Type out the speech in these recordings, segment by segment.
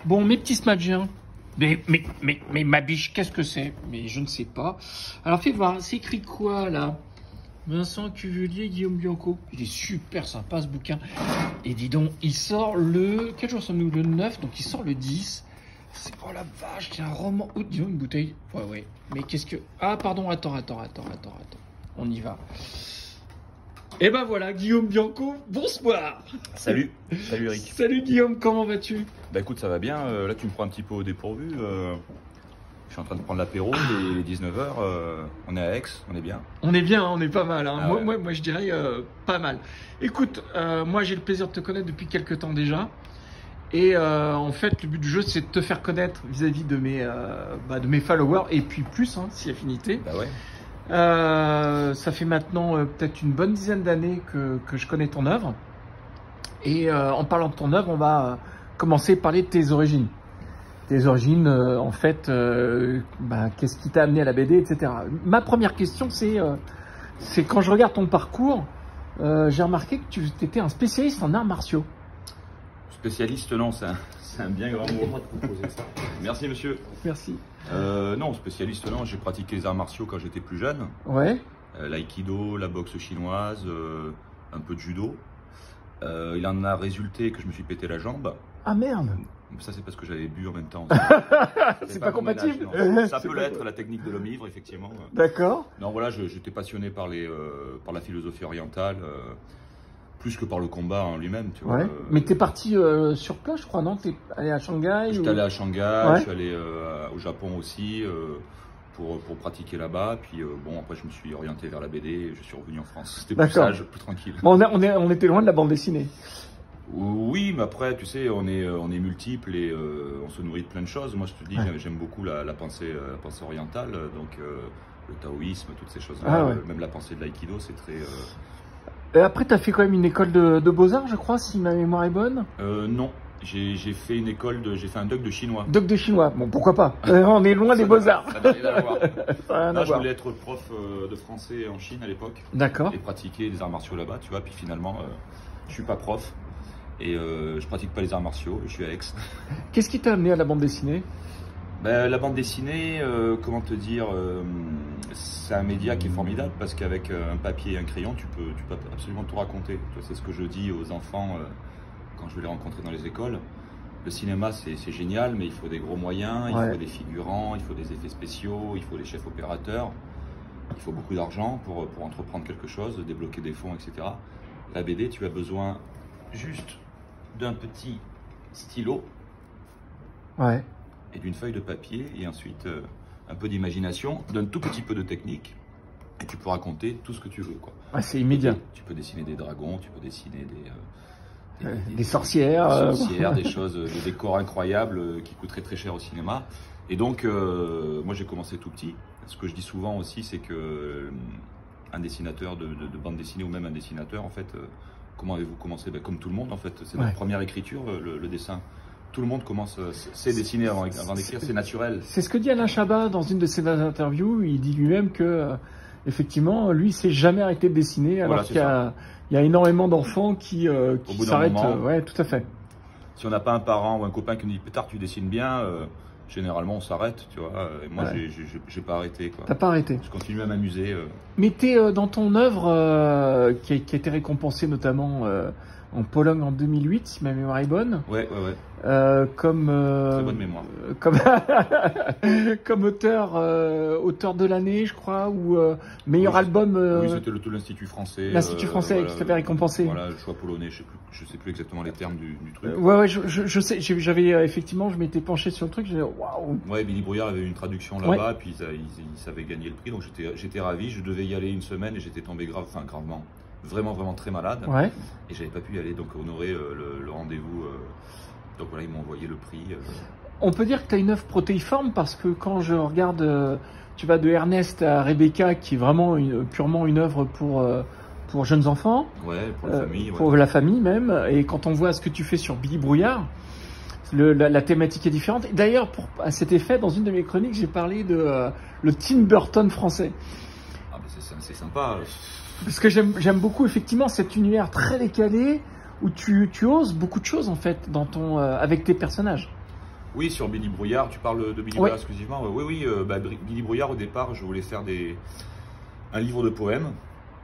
Bon, mes petits smadgiens. Mais ma biche, qu'est-ce que c'est? Mais je ne sais pas. Alors, fais voir, c'est écrit quoi, là? Vincent Cuvelier, Guillaume Bianco. Il est super sympa, ce bouquin. Et dis donc, il sort le... Quel jour sommes-nous? Le 9, donc il sort le 10. C'est... Oh la vache, c'est un roman... Oh, dis donc, une bouteille. Ouais. Mais qu'est-ce que... Ah, pardon, attends. On y va. Et ben voilà, Guillaume Bianco, bonsoir. Salut Eric. Salut Guillaume, comment vas-tu? Bah écoute, ça va bien. Là, tu me prends un petit peu au dépourvu. Je suis en train de prendre l'apéro, il est 19h. On est à Aix, on est bien. On est bien, on est pas mal. Hein. Ah ouais. Moi, je dirais pas mal. Écoute, moi, j'ai le plaisir de te connaître depuis quelques temps déjà. Et en fait, le but du jeu, c'est de te faire connaître vis-à-vis de mes followers et puis plus, hein, si affinité. Bah ouais. Ça fait maintenant peut-être une bonne dizaine d'années que je connais ton œuvre. Et en parlant de ton œuvre, on va commencer par parler de tes origines. Tes origines, en fait, qu'est-ce qui t'a amené à la BD, etc. Ma première question, c'est quand je regarde ton parcours, j'ai remarqué que tu étais un spécialiste en arts martiaux. Spécialiste, non, c'est un bien grand mot. Merci monsieur. Merci. Non, spécialiste, non, j'ai pratiqué les arts martiaux quand j'étais plus jeune. Ouais. L'aïkido, la boxe chinoise, un peu de judo. Il en a résulté que je me suis pété la jambe. Ah merde. Ça, c'est parce que j'avais bu en même temps. C'est pas compatible. Ça peut l'être, la technique de l'homme ivre, effectivement. D'accord. Non, voilà, j'étais passionné par la philosophie orientale, plus que par le combat en lui-même, tu vois. Ouais. Mais t'es parti sur place, je crois, non? T'es allé à Shanghai? J'étais allé à Shanghai, ouais. je suis allé au Japon aussi pour pratiquer là-bas. Puis bon, après, je me suis orienté vers la BD et je suis revenu en France. C'était plus sage, plus tranquille. Bon, on était loin de la bande dessinée. Oui, mais après, tu sais, on est multiples et on se nourrit de plein de choses. Moi, je te dis, ouais. J'aime beaucoup la pensée orientale, donc le taoïsme, toutes ces choses-là. Ah ouais. Même la pensée de l'aïkido, c'est très... Et après, tu as fait quand même une école de beaux-arts, je crois, si ma mémoire est bonne? Non, j'ai fait une école j'ai fait un doc de chinois. Doc de chinois, bon, pourquoi pas. On est loin des beaux-arts. Ça n'a rien à voir. Là, je voulais être prof de français en Chine à l'époque. D'accord. Et pratiquer des arts martiaux là-bas, tu vois. Puis finalement, je suis pas prof. Et je pratique pas les arts martiaux, je suis à Aix. Qu'est-ce qui t'a amené à la bande dessinée? Ben, la bande dessinée, comment te dire, c'est un média qui est formidable parce qu'avec un papier et un crayon, tu peux absolument tout raconter. C'est ce que je dis aux enfants quand je vais les rencontrer dans les écoles. Le cinéma, c'est génial, mais il faut des gros moyens, il faut des figurants, il faut des effets spéciaux, il faut des chefs opérateurs, il faut beaucoup d'argent pour entreprendre quelque chose, débloquer des fonds, etc. La BD, tu as besoin juste d'un petit stylo et d'une feuille de papier et ensuite un peu d'imagination, d'un tout petit peu de technique et tu peux raconter tout ce que tu veux, quoi. Ah, c'est immédiat. Tu peux dessiner des dragons, tu peux dessiner des sorcières, des choses, des décors incroyables qui coûteraient très cher au cinéma. Et donc moi j'ai commencé tout petit. Ce que je dis souvent aussi, c'est que un dessinateur de bande dessinée ou même un dessinateur, en fait, comment avez-vous commencé? Comme tout le monde, en fait. C'est notre première écriture, le dessin. Tout le monde sait dessiner avant d'écrire, c'est naturel. C'est ce que dit Alain Chabat dans une de ses interviews. Il dit lui-même que, effectivement, lui, il s'est jamais arrêté de dessiner, alors qu'il y a énormément d'enfants qui s'arrêtent. Ouais, tout à fait. Si on n'a pas un parent ou un copain qui nous dit « Pétard, tu dessines bien », généralement, on s'arrête, tu vois. Et moi, j'ai pas arrêté, quoi. T'as pas arrêté. Je continue à m'amuser. Mais t'es dans ton œuvre qui a été récompensée notamment en Pologne en 2008, si ma mémoire est bonne. Ouais. Comme très bonne mémoire. Comme auteur de l'année, je crois, ou meilleur album. Oui, c'était l'Institut français. L'Institut français qui t'avait récompensé. Voilà, le choix polonais. Je sais plus exactement les termes du truc. Ouais, je sais. J'avais effectivement, je m'étais penché sur le truc. Waouh. Ouais, Billy Brouillard avait une traduction là-bas, puis ils savaient gagner le prix, donc j'étais ravi. Je devais y aller une semaine et j'étais tombé gravement, vraiment très malade. Ouais. Et j'avais pas pu y aller, donc honorer le rendez-vous. Donc voilà, ils m'ont envoyé le prix. On peut dire que tu as une œuvre protéiforme parce que quand je regarde, tu vas de Ernest à Rebecca, qui est vraiment purement une œuvre pour jeunes enfants. Ouais, pour la famille. Pour la famille même. Et quand on voit ce que tu fais sur Billy Brouillard, la thématique est différente. D'ailleurs, à cet effet, dans une de mes chroniques, j'ai parlé de le Tim Burton français. Ah bah c'est sympa. Parce que j'aime beaucoup effectivement cet univers très décalé où tu oses beaucoup de choses en fait avec tes personnages. Oui, sur Billy Brouillard, tu parles de Billy Brouillard exclusivement. Oui, oui, Billy Brouillard, au départ, je voulais faire un livre de poèmes.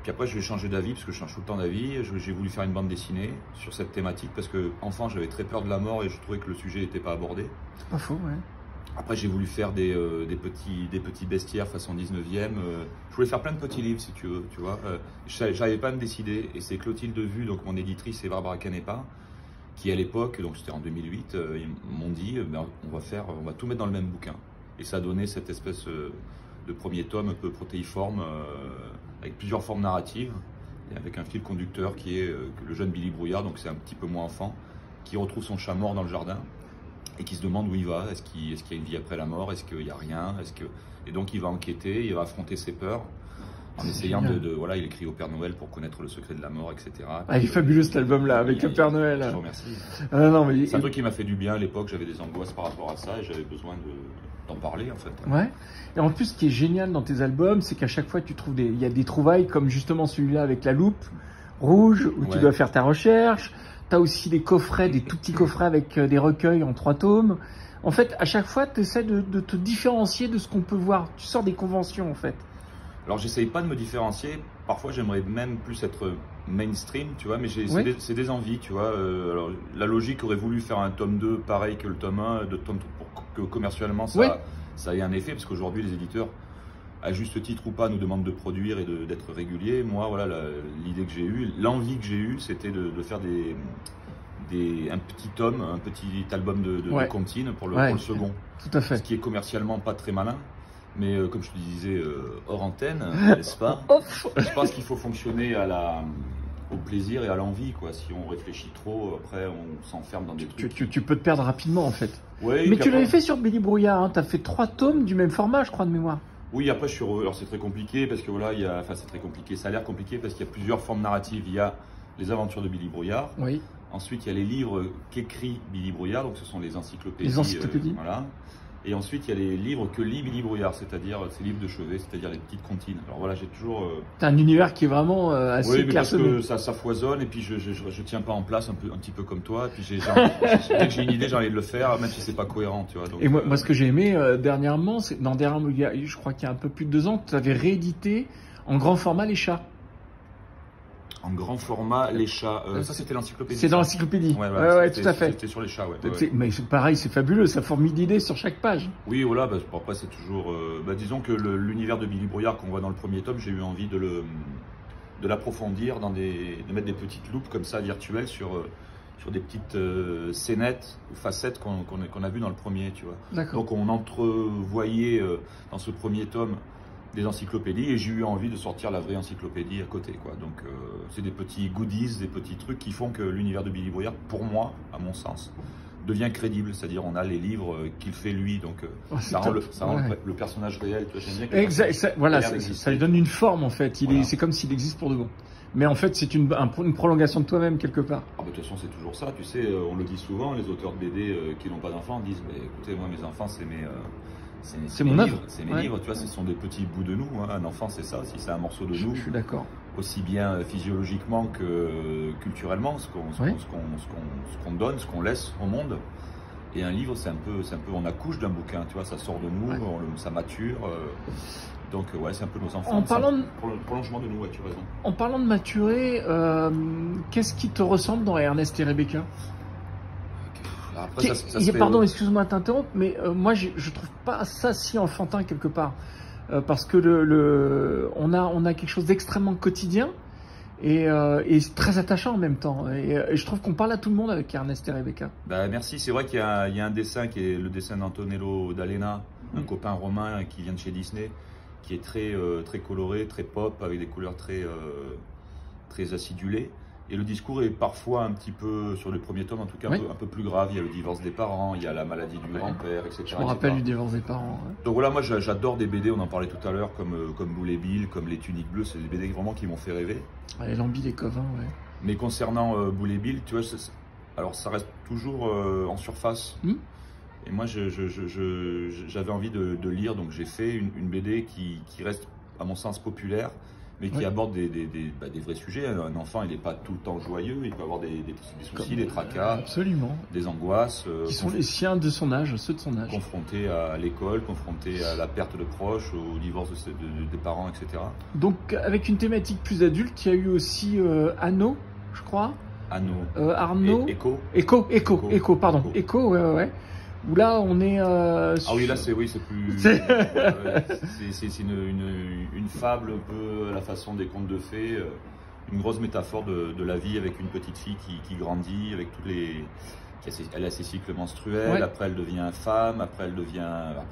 Puis après, je vais changer d'avis, parce que je change tout le temps d'avis. J'ai voulu faire une bande dessinée sur cette thématique, parce que enfant, j'avais très peur de la mort et je trouvais que le sujet n'était pas abordé. C'est pas faux, ouais. Après, j'ai voulu faire des petits bestiaires façon 19e. Je voulais faire plein de petits livres, si tu veux, tu vois. J'arrivais pas à me décider. Et c'est Clotilde Vu, donc mon éditrice, et Barbara Canepa, qui à l'époque, donc c'était en 2008, ils m'ont dit, on va tout mettre dans le même bouquin. Et ça a donné cette espèce de premier tome un peu protéiforme, avec plusieurs formes narratives, et avec un fil conducteur qui est le jeune Billy Brouillard, donc c'est un petit peu moins enfant, qui retrouve son chat mort dans le jardin, et qui se demande où il va, est-ce qu'il y a une vie après la mort, est-ce qu'il n'y a rien, et donc il va enquêter, il va affronter ses peurs, en essayant voilà, il écrit au Père Noël pour connaître le secret de la mort, etc. Ah, il est fabuleux cet album-là, avec le Père Noël. Je vous remercie. Non, mais... C'est un truc qui m'a fait du bien à l'époque, j'avais des angoisses par rapport à ça, et j'avais besoin d'en parler, en fait. Ouais. Et en plus, ce qui est génial dans tes albums, c'est qu'à chaque fois, il y a des trouvailles, comme justement celui-là avec la loupe rouge, où tu dois faire ta recherche. Tu as aussi des coffrets, des tout petits coffrets avec des recueils en 3 tomes. En fait, à chaque fois, tu essaies de te différencier de ce qu'on peut voir. Tu sors des conventions, en fait. Alors, j'essaye pas de me différencier. Parfois, j'aimerais même plus être mainstream, tu vois, mais c'est des envies, tu vois. Alors, la logique aurait voulu faire un tome 2 pareil que le tome 1, pour que commercialement, ça ait un effet, parce qu'aujourd'hui, les éditeurs, à juste titre ou pas, nous demandent de produire et d'être réguliers. Moi, voilà, l'idée que j'ai eue, l'envie que j'ai eue, c'était de faire un petit tome, un petit album de comptines pour le second. Tout à fait. Ce qui est commercialement pas très malin. Mais comme je te disais hors antenne, n'est-ce pas? Je pense qu'il faut fonctionner au plaisir et à l'envie, quoi. Si on réfléchit trop, après on s'enferme dans des trucs. Tu peux te perdre rapidement, en fait. Ouais, mais tu l'avais fait sur Billy Brouillard, hein. Tu as fait 3 tomes du même format, je crois, de mémoire. Oui, après alors c'est très compliqué parce que voilà, c'est très compliqué. Ça a l'air compliqué parce qu'il y a plusieurs formes narratives. Il y a les aventures de Billy Brouillard. Oui. Ensuite, il y a les livres qu'écrit Billy Brouillard, donc ce sont les encyclopédies. Les encyclopédies. Voilà. Et ensuite, il y a les livres que lit Billy Brouillard, c'est-à-dire ces livres de chevet, c'est-à-dire les petites comptines. Alors voilà, j'ai toujours... T'as un univers qui est vraiment assez clairsemé. Oui, parce que ça foisonne, et puis je tiens pas en place, un petit peu comme toi. Et puis dès que j'ai une idée, j'ai envie de le faire, même si c'est pas cohérent, tu vois. Donc, et moi, ce que j'ai aimé dernièrement, c'est je crois qu'il y a un peu plus de 2 ans, tu avais réédité en grand format Les Chats. En grand format, Les Chats. Ça, c'était l'encyclopédie. C'est dans l'encyclopédie. Ouais, tout à fait. C'était sur les chats, ouais. Mais c'est pareil, c'est fabuleux, ça forme 1000 idées sur chaque page. Oui, voilà, après, c'est toujours... disons que l'univers de Billy Brouillard qu'on voit dans le premier tome, j'ai eu envie de l'approfondir, de mettre des petites loupes comme ça, virtuelles, sur des petites scénettes ou facettes qu'on a vues dans le premier, tu vois. Donc, on entrevoyait dans ce premier tome des encyclopédies, et j'ai eu envie de sortir la vraie encyclopédie à côté, quoi. Donc c'est des petits goodies, des petits trucs qui font que l'univers de Billy Brouillard, pour moi, à mon sens, devient crédible. C'est-à-dire on a les livres qu'il fait lui, donc ça rend le personnage réel. J'aime bien exact, ça lui donne une forme, en fait. C'est comme s'il existe pour de bon. Mais en fait, c'est une prolongation de toi-même quelque part. Ah, de toute façon, c'est toujours ça. Tu sais, on le dit souvent, les auteurs de BD qui n'ont pas d'enfants disent, mais écoutez, moi, mes enfants, c'est mon œuvre. C'est mes livres, tu vois, ce sont des petits bouts de nous. Hein. Un enfant, c'est ça, si c'est un morceau de nous. Je suis d'accord. Aussi bien physiologiquement que culturellement, ce qu'on donne, ce qu'on laisse au monde. Et un livre, c'est un peu, on accouche d'un bouquin, tu vois, ça sort de nous, ça mature. Donc, c'est un peu nos enfants. Pour le prolongement de nous, tu as raison. En parlant de maturer, qu'est-ce qui te ressemble dans Ernest et Rebecca? Après, pardon, excuse-moi de t'interrompre, mais moi je trouve pas ça si enfantin quelque part, parce que on a quelque chose d'extrêmement quotidien et très attachant en même temps. Et je trouve qu'on parle à tout le monde avec Ernest et Rebecca. Merci, c'est vrai qu'il y a un dessin qui est le dessin d'Antonello D'Alena, un copain romain qui vient de chez Disney, qui est très coloré, très pop, avec des couleurs très acidulées. Et le discours est parfois un petit peu, sur le premier tome en tout cas, un peu plus grave. Il y a le divorce des parents, il y a la maladie du grand-père, etc. Je me rappelle du divorce des parents. Donc voilà, moi j'adore des BD, on en parlait tout à l'heure, comme Boule et Bill, comme Les Tuniques Bleues, c'est des BD vraiment qui m'ont fait rêver. Et Lambi les Covins, Mais concernant Boule et Bill, tu vois, alors ça reste toujours en surface. Et moi j'avais envie de lire, donc j'ai fait une BD qui reste, à mon sens, populaire, mais qui aborde des vrais sujets. Un enfant, il n'est pas tout le temps joyeux, il peut avoir des soucis, des tracas, absolument, des angoisses. Qui sont les siens de son âge, ceux de son âge. Confronté à l'école, confronté à la perte de proches, au divorce des parents, etc. Donc, avec une thématique plus adulte, il y a eu aussi Anno, je crois. Arnaud. Echo, pardon. Echo, ouais. Où là, on est. Ah oui, là, c'est plus. C'est une fable un peu à la façon des contes de fées, une grosse métaphore de la vie avec une petite fille qui grandit, avec toutes les. Elle a ses cycles menstruels, ouais. Après elle devient femme, après elle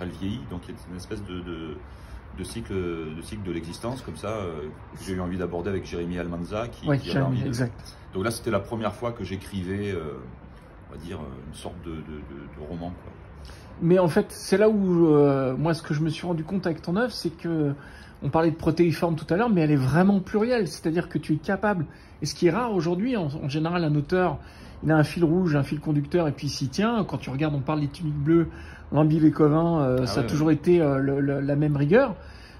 vieillit, donc il y a une espèce de cycle de l'existence comme ça que j'ai eu envie d'aborder avec Jérémy Almanza qui avait envie exact. Donc là, c'était la première fois que j'écrivais. On va dire une sorte de roman, quoi. Mais en fait, c'est là où moi, ce que je me suis rendu compte avec ton œuvre, c'est que on parlait de protéiforme tout à l'heure, mais elle est vraiment plurielle. C'est-à-dire que tu es capable, et ce qui est rare aujourd'hui, en général, un auteur, il a un fil rouge, un fil conducteur, et puis il s'y tient. Quand tu regardes, on parle des tuniques bleues, Lambi Lécovin, ça a toujours été la même rigueur.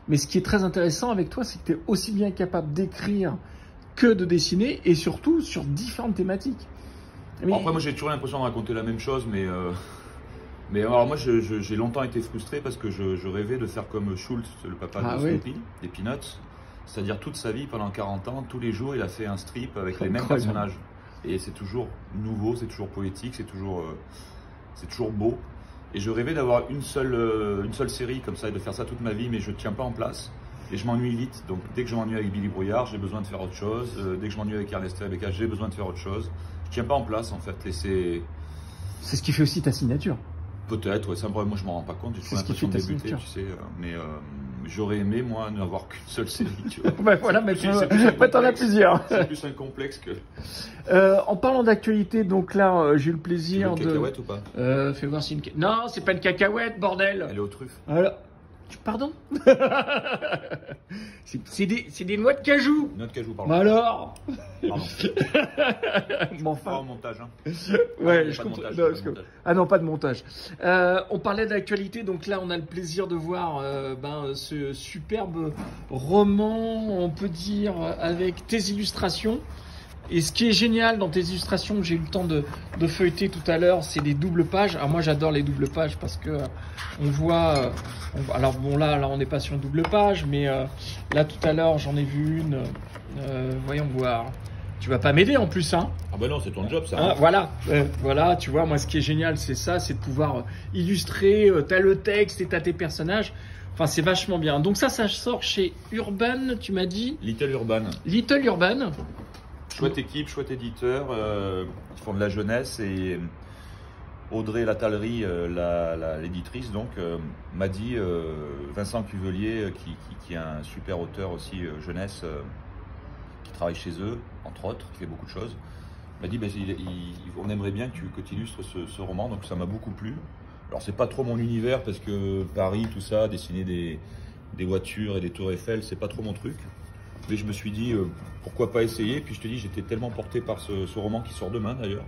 Mais ce qui est très intéressant avec toi, c'est que tu es aussi bien capable d'écrire que de dessiner, et surtout sur différentes thématiques. Mais... Après, moi, j'ai toujours l'impression de raconter la même chose, mais alors moi, j'ai longtemps été frustré parce que je rêvais de faire comme Schultz, le papa de Snoopy, des Peanuts. C'est-à-dire toute sa vie, pendant 40 ans, tous les jours, il a fait un strip avec les mêmes personnages. Et c'est toujours nouveau, c'est toujours poétique, c'est toujours beau. Et je rêvais d'avoir une seule série comme ça et de faire ça toute ma vie, mais je ne tiens pas en place. Et je m'ennuie vite. Donc dès que je m'ennuie avec Billy Brouillard, j'ai besoin de faire autre chose. Dès que je m'ennuie avec Ernest et Rebecca, j'ai besoin de faire autre chose. Je tiens pas en place en fait. C'est ce qui fait aussi ta signature. Peut-être, ouais, ça, moi je m'en rends pas compte. J'ai toujours l'impression de débuter, tu sais. Mais j'aurais aimé moi n'avoir qu'une seule série. Tu vois. Ben voilà, mais t'en as plusieurs. C'est plus un complexe que. En parlant d'actualité, donc là, j'ai eu le plaisir de. Une cacahuète ou pas fais voir si une. Non, c'est pas une cacahuète, bordel. Elle est aux truffes. Voilà. Pardon. C'est des noix de cajou. Noix de cajou, pardon. Alors. Pardon. Enfin. Pas en montage, hein. Ouais, je comprends. Ah non, pas de montage. On parlait d'actualité, donc là, on a le plaisir de voir ce superbe roman, on peut dire, avec tes illustrations. Et ce qui est génial dans tes illustrations, que j'ai eu le temps de feuilleter tout à l'heure, c'est les doubles pages. Alors moi, j'adore les doubles pages parce que on voit. Alors bon, là, on n'est pas sur une double page, mais là, tout à l'heure, j'en ai vu une. Voyons voir. Tu vas pas m'aider en plus, hein? Ah bah non, c'est ton job, ça. Hein, voilà, tu vois, moi, ce qui est génial, c'est ça, c'est de pouvoir illustrer. T'as le texte et t'as tes personnages. Enfin, c'est vachement bien. Donc ça sort chez Urban, tu m'as dit? Little Urban. Little Urban. Chouette équipe, chouette éditeur, ils font de la jeunesse et Audrey Latalerie, l'éditrice, donc m'a dit, Vincent Cuvelier, qui est un super auteur aussi jeunesse, qui travaille chez eux, entre autres, qui fait beaucoup de choses, m'a dit on aimerait bien que tu illustres ce roman, donc ça m'a beaucoup plu. Alors c'est pas trop mon univers parce que Paris, tout ça, dessiner des voitures et des tours Eiffel, c'est pas trop mon truc. Mais je me suis dit, pourquoi pas essayer. Puis je te dis, j'étais tellement porté par ce roman qui sort demain d'ailleurs.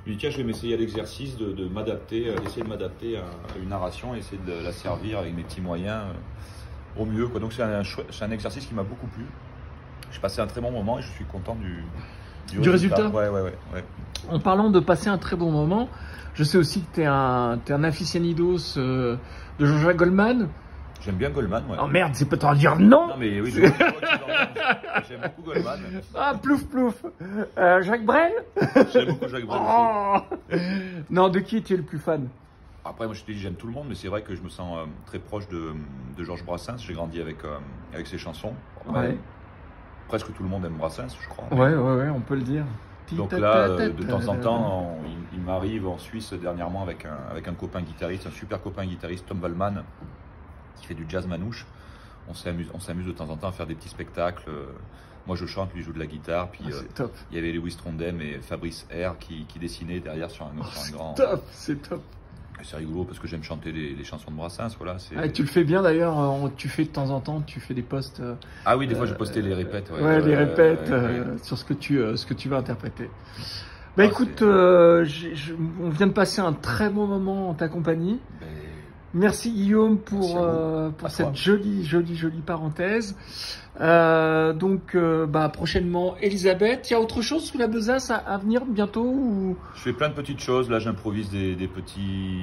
Je me dis, tiens, je vais m'essayer à l'exercice de m'adapter, d'essayer de m'adapter à une narration et essayer de la servir avec mes petits moyens au mieux, quoi. Donc c'est un exercice qui m'a beaucoup plu. J'ai passé un très bon moment et je suis content du résultat. Ouais. En parlant de passer un très bon moment, je sais aussi que tu es un aficionados de Jean-Jacques Goldman. J'aime bien Goldman, ouais. Oh merde, c'est pas t'en dire non. Non mais oui, j'aime beaucoup Goldman. Ah, plouf. Jacques Brel. J'aime beaucoup Jacques Brel aussi. Non, de qui tu es le plus fan? Après, moi je te dis, j'aime tout le monde, mais c'est vrai que je me sens très proche de Georges Brassens. J'ai grandi avec ses chansons. Ouais. Presque tout le monde aime Brassens, je crois. Ouais, on peut le dire. Donc là, de temps en temps, il m'arrive en Suisse dernièrement avec un copain guitariste, un super copain guitariste, Tom Wallman, qui fait du jazz manouche. On s'amuse de temps en temps à faire des petits spectacles. Moi je chante, lui joue de la guitare. Puis il y avait Lewis Trondheim et Fabrice R qui dessinaient derrière sur un grand. C'est top. C'est rigolo parce que j'aime chanter les chansons de Brassens. Voilà, tu le fais bien d'ailleurs, tu fais de temps en temps, tu fais des posts. Ah oui, des fois je postais les répètes. Les répètes sur ce que tu vas interpréter. Écoute, on vient de passer un très bon moment en ta compagnie. Merci Guillaume Merci pour À cette toi. jolie parenthèse. Prochainement Elisabeth. Il y a autre chose sous la besace à venir bientôt ou... Je fais plein de petites choses. Là, j'improvise des petits